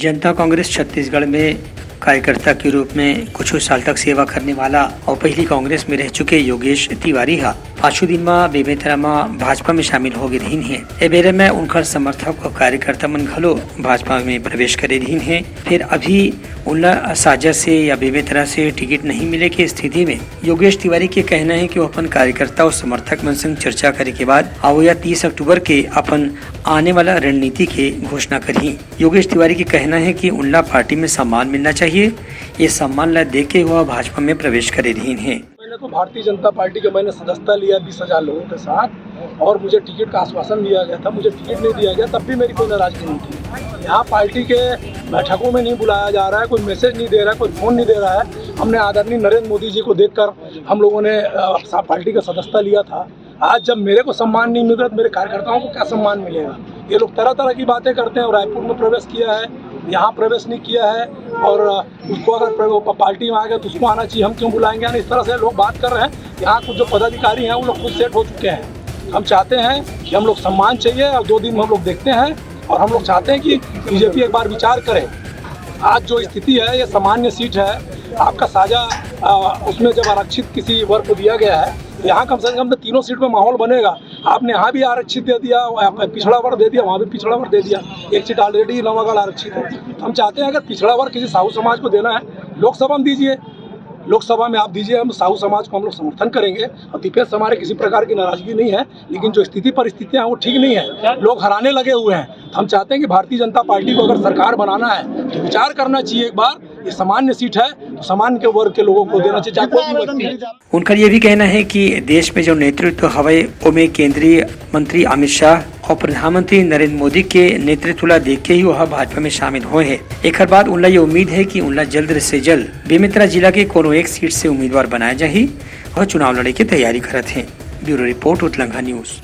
जनता कांग्रेस छत्तीसगढ़ में कार्यकर्ता के रूप में कुछ साल तक सेवा करने वाला और पहली कांग्रेस में रह चुके योगेश तिवारी हा पांचों दिन में बेमेतरा में भाजपा में शामिल हो गए रहीन है। ए बेरे में उनका समर्थक और कार्यकर्ता मन घलो भाजपा में प्रवेश करे रहीन है। फिर अभी उनला साजा से या बेमेतरा से टिकट नहीं मिले की स्थिति में योगेश तिवारी के कहना है कि वो अपन कार्यकर्ता और समर्थक मन संग चर्चा करे के बाद आओ 30 अक्टूबर के अपन आने वाला रणनीति के घोषणा करी। योगेश तिवारी के कहना है कि उनला पार्टी में सम्मान मिलना चाहिए, ये सम्मान ला देके हुआ भाजपा में प्रवेश करे रही है। मैंने तो भारतीय जनता पार्टी के मैंने सदस्यता लिया 20,000 लोगों के साथ और मुझे टिकट का आश्वासन दिया गया था, मुझे टिकट नहीं दिया गया तब भी मेरी कोई नाराजगी नहीं थी। यहाँ पार्टी के बैठकों में नहीं बुलाया जा रहा है, कोई मैसेज नहीं दे रहा है, कोई फ़ोन नहीं दे रहा है। हमने आदरणीय नरेंद्र मोदी जी को देखकर हम लोगों ने पार्टी का सदस्यता लिया था। आज जब मेरे को सम्मान नहीं मिल रहा तो मेरे कार्यकर्ताओं को क्या सम्मान मिलेगा? ये लोग तरह तरह की बातें करते हैं। रायपुर में प्रवेश किया है, यहाँ प्रवेश नहीं किया है और उसको अगर पार्टी में आ गया तो उसको आना चाहिए, हम क्यों बुलाएंगे? यानी इस तरह से लोग बात कर रहे हैं। यहाँ कुछ जो पदाधिकारी हैं वो लोग खुद सेट हो चुके हैं। हम चाहते हैं कि हम लोग सम्मान चाहिए और 2 दिन में हम लोग देखते हैं और हम लोग चाहते हैं कि बीजेपी एक बार विचार करे। आज जो स्थिति है ये सामान्य सीट है, आपका साझा उसमें जब आरक्षित किसी वर्ग को दिया गया है, यहाँ कम से कम तो 3 सीट में माहौल बनेगा। आपने यहाँ भी आरक्षित दे दिया, पिछड़ा वर्ग दे दिया, वहाँ भी पिछड़ा वर्ग दे दिया। एक सीट ऑलरेडी नवागढ़ आरक्षित है। हम चाहते हैं अगर पिछड़ा वर्ग किसी साहू समाज को देना है, लोकसभा में दीजिए, लोकसभा में आप दीजिए, हम साहू समाज को हम लोग समर्थन करेंगे। और दिपेश हमारे किसी प्रकार की नाराजगी नहीं है, लेकिन जो स्थिति परिस्थितियाँ हैं वो ठीक नहीं है, लोग हराने लगे हुए हैं। हम चाहते हैं कि भारतीय जनता पार्टी को अगर सरकार बनाना है तो विचार करना चाहिए एक बार। ये सामान्य सीट है तो सामान्य के वर्ग के लोगों को देना चाहिए, चाहे कोई भी व्यक्ति है। उनका ये भी कहना है कि देश में जो नेतृत्व हवे उनमें केंद्रीय मंत्री अमित शाह और प्रधानमंत्री नरेंद्र मोदी के नेतृत्व ला देख के ही वह भाजपा में शामिल हुए हैं। एक बाद उनला ये उम्मीद है कि उनला जल्द से जल्द बेमेतरा जिला के कोनो एक सीट से उम्मीदवार बनाया जाही और चुनाव लड़े की तैयारी करत है। ब्यूरो रिपोर्ट उत्लंघा न्यूज।